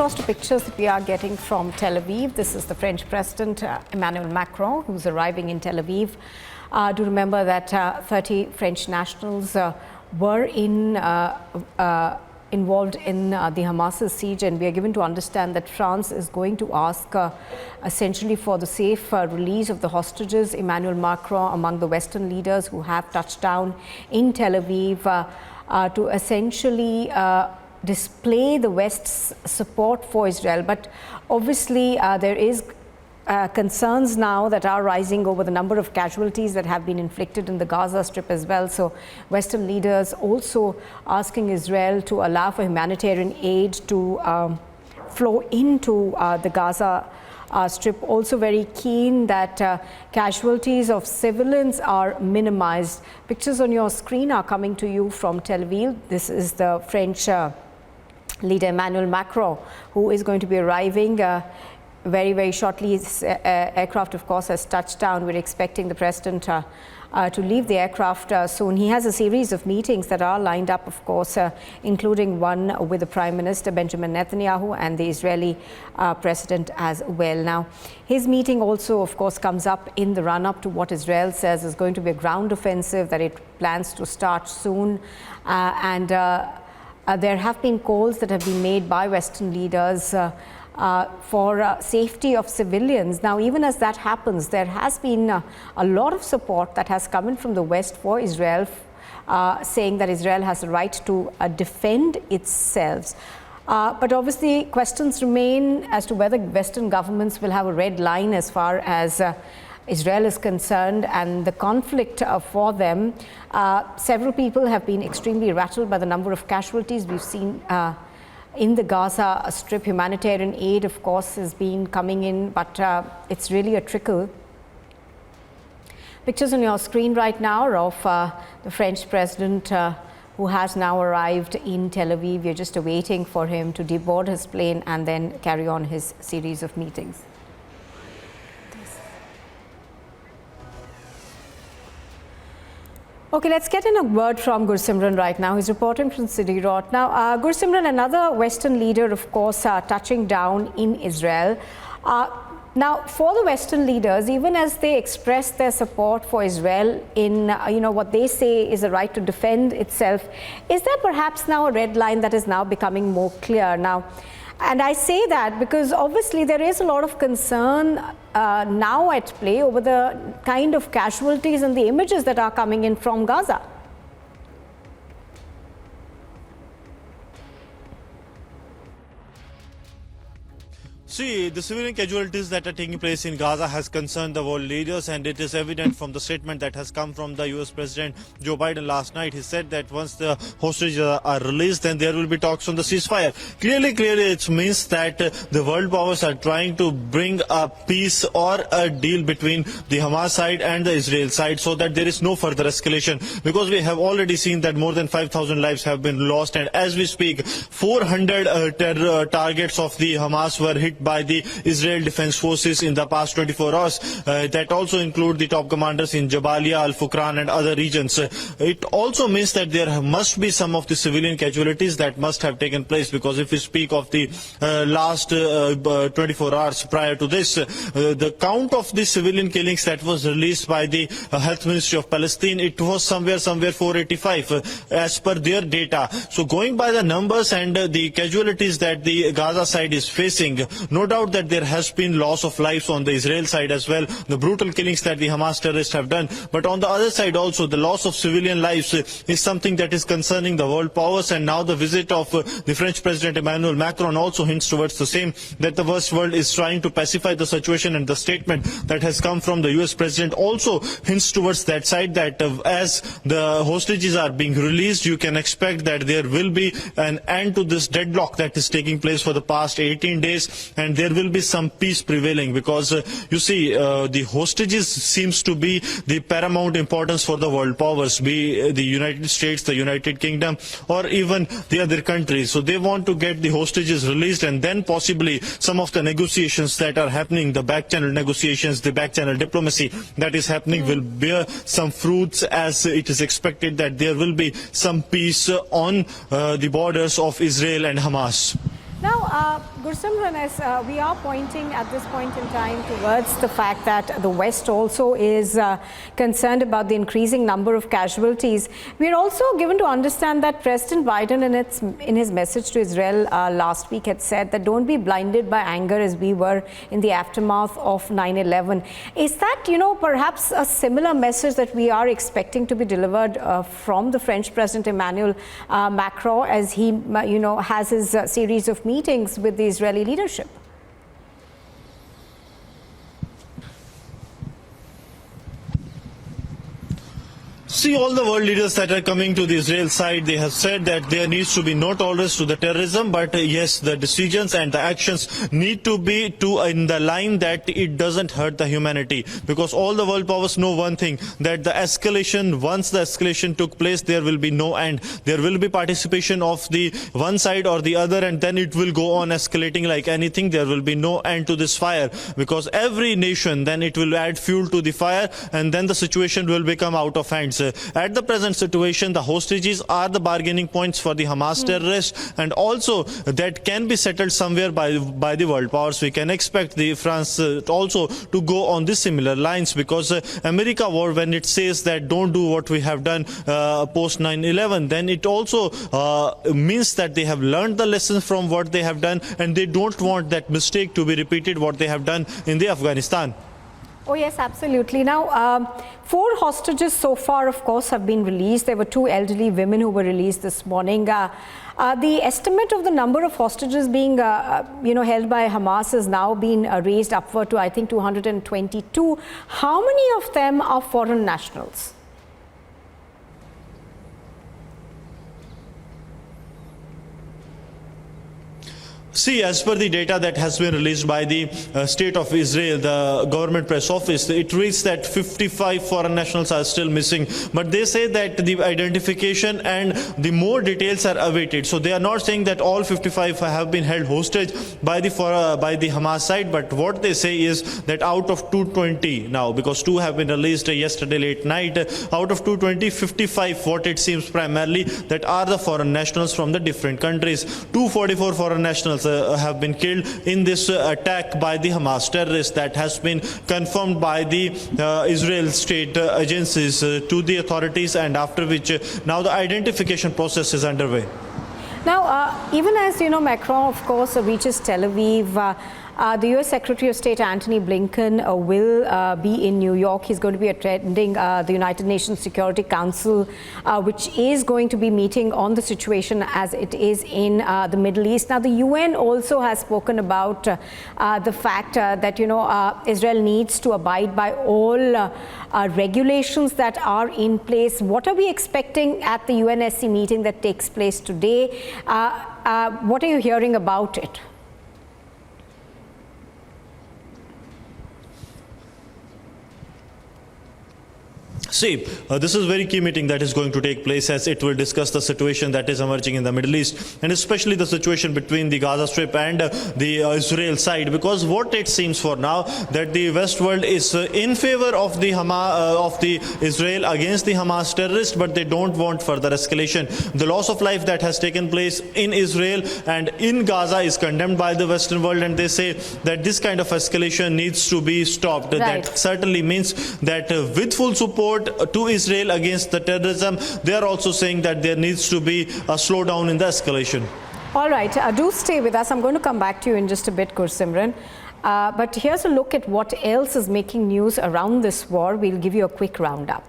across to pictures that we are getting from Tel Aviv. This is the French President Emmanuel Macron, who's arriving in Tel Aviv. Do remember that 30 French nationals were involved in the Hamas's siege, and we are given to understand that France is going to ask essentially for the safe release of the hostages. Emmanuel Macron, among the Western leaders who have touched down in Tel Aviv to essentially display the West's support for Israel. But obviously there is concerns now that are rising over the number of casualties that have been inflicted in the Gaza Strip as well. So Western leaders also asking Israel to allow for humanitarian aid to flow into the Gaza Strip. Also very keen that casualties of civilians are minimized. Pictures on your screen are coming to you from Tel Aviv. This is the French leader Emmanuel Macron, who is going to be arriving very, very shortly. His aircraft, of course, has touched down. We're expecting the president to leave the aircraft soon. He has a series of meetings that are lined up, of course, including one with the Prime Minister Benjamin Netanyahu and the Israeli president as well. Now, his meeting also, of course, comes up in the run-up to what Israel says is going to be a ground offensive that it plans to start soon. There have been calls that have been made by Western leaders for safety of civilians. Now, even as that happens, there has been a lot of support that has come in from the West for Israel, saying that Israel has the right to defend itself. But obviously, questions remain as to whether Western governments will have a red line as far as Israel is concerned and the conflict for them. Several people have been extremely rattled by the number of casualties we've seen in the Gaza Strip. Humanitarian aid, of course, has been coming in, but it's really a trickle. Pictures on your screen right now are of the French president who has now arrived in Tel Aviv. We're just waiting for him to deboard his plane and then carry on his series of meetings. Okay, let's get in a word from Gursimran right now. He's reporting from Sderot. Now, Gursimran, another Western leader, of course, touching down in Israel. Now, for the Western leaders, even as they express their support for Israel in, what they say is a right to defend itself, is there perhaps now a red line that is now becoming more clear now? And I say that because obviously there is a lot of concern now at play over the kind of casualties and the images that are coming in from Gaza. See, the civilian casualties that are taking place in Gaza has concerned the world leaders, and it is evident from the statement that has come from the US President Joe Biden last night. He said that once the hostages are released, then there will be talks on the ceasefire. Clearly, it means that the world powers are trying to bring a peace or a deal between the Hamas side and the Israel side so that there is no further escalation. Because we have already seen that more than 5,000 lives have been lost, and as we speak, 400 terror targets of the Hamas were hit by the Israel Defense Forces in the past 24 hours. That also include the top commanders in Jabalia, Al-Fukran and other regions. It also means that there must be some of the civilian casualties that must have taken place, because if we speak of the last 24 hours prior to this, the count of the civilian killings that was released by the Health Ministry of Palestine, it was somewhere 485 as per their data. So going by the numbers and the casualties that the Gaza side is facing, no doubt that there has been loss of lives on the Israel side as well, the brutal killings that the Hamas terrorists have done. But on the other side also, the loss of civilian lives is something that is concerning the world powers. And now the visit of the French President Emmanuel Macron also hints towards the same, that the West world is trying to pacify the situation. And the statement that has come from the US President also hints towards that side, that as the hostages are being released, you can expect that there will be an end to this deadlock that is taking place for the past 18 days. And there will be some peace prevailing, because you see, the hostages seems to be the paramount importance for the world powers, be the United States, the United Kingdom, or even the other countries. So they want to get the hostages released, and then possibly some of the negotiations that are happening, the back channel negotiations, the back channel diplomacy that is happening will bear some fruits, as it is expected that there will be some peace on the borders of Israel and Hamas. Now, Gursimran, as we are pointing at this point in time towards the fact that the West also is concerned about the increasing number of casualties, we are also given to understand that President Biden in his message to Israel last week had said that don't be blinded by anger as we were in the aftermath of 9/11. Is that, perhaps a similar message that we are expecting to be delivered from the French President Emmanuel Macron as he, has his series of meetings with the Israeli leadership? See, all the world leaders that are coming to the Israel side, they have said that there needs to be no tolerance to the terrorism, but yes, the decisions and the actions need to be in the line that it doesn't hurt the humanity. Because all the world powers know one thing, that the escalation, once the escalation took place, there will be no end. There will be participation of the one side or the other, and then it will go on escalating like anything. There will be no end to this fire, because every nation, then it will add fuel to the fire, and then the situation will become out of hands. At the present situation, the hostages are the bargaining points for the Hamas terrorists, and also that can be settled somewhere by the world powers. We can expect the France also to go on the similar lines, because America, when it says that don't do what we have done post 9/11, then it also means that they have learned the lessons from what they have done, and they don't want that mistake to be repeated, what they have done in the Afghanistan. Oh, yes, absolutely. Now, 4 hostages so far, of course, have been released. There were 2 elderly women who were released this morning. The estimate of the number of hostages being, held by Hamas has now been raised upward to, I think, 222. How many of them are foreign nationals? See, as per the data that has been released by the State of Israel, the government press office, it reads that 55 foreign nationals are still missing. But they say that the identification and the more details are awaited. So they are not saying that all 55 have been held hostage by the Hamas side. But what they say is that out of 220 now, because 2 have been released yesterday late night, out of 220, 55, what it seems primarily, that are the foreign nationals from the different countries. 244 foreign nationals have been killed in this attack by the Hamas terrorists that has been confirmed by the Israel state agencies to the authorities, and after which now the identification process is underway. Now, even as Macron, of course, reaches Tel Aviv, the U.S. Secretary of State Antony Blinken will be in New York. He's going to be attending the United Nations Security Council, which is going to be meeting on the situation as it is in the Middle East. Now, the UN also has spoken about the fact that, Israel needs to abide by all regulations that are in place. What are we expecting at the UNSC meeting that takes place today? What are you hearing about it? See, this is a very key meeting that is going to take place, as it will discuss the situation that is emerging in the Middle East, and especially the situation between the Gaza Strip and the Israel side. Because what it seems for now, that the West world is in favor of the Israel against the Hamas terrorists, but they don't want further escalation. The loss of life that has taken place in Israel and in Gaza is condemned by the Western world, and they say that this kind of escalation needs to be stopped. Right. That certainly means that with full support to Israel against the terrorism, they are also saying that there needs to be a slowdown in the escalation. All right, do stay with us. I'm going to come back to you in just a bit, Gursimran. But here's a look at what else is making news around this war. We'll give you a quick roundup.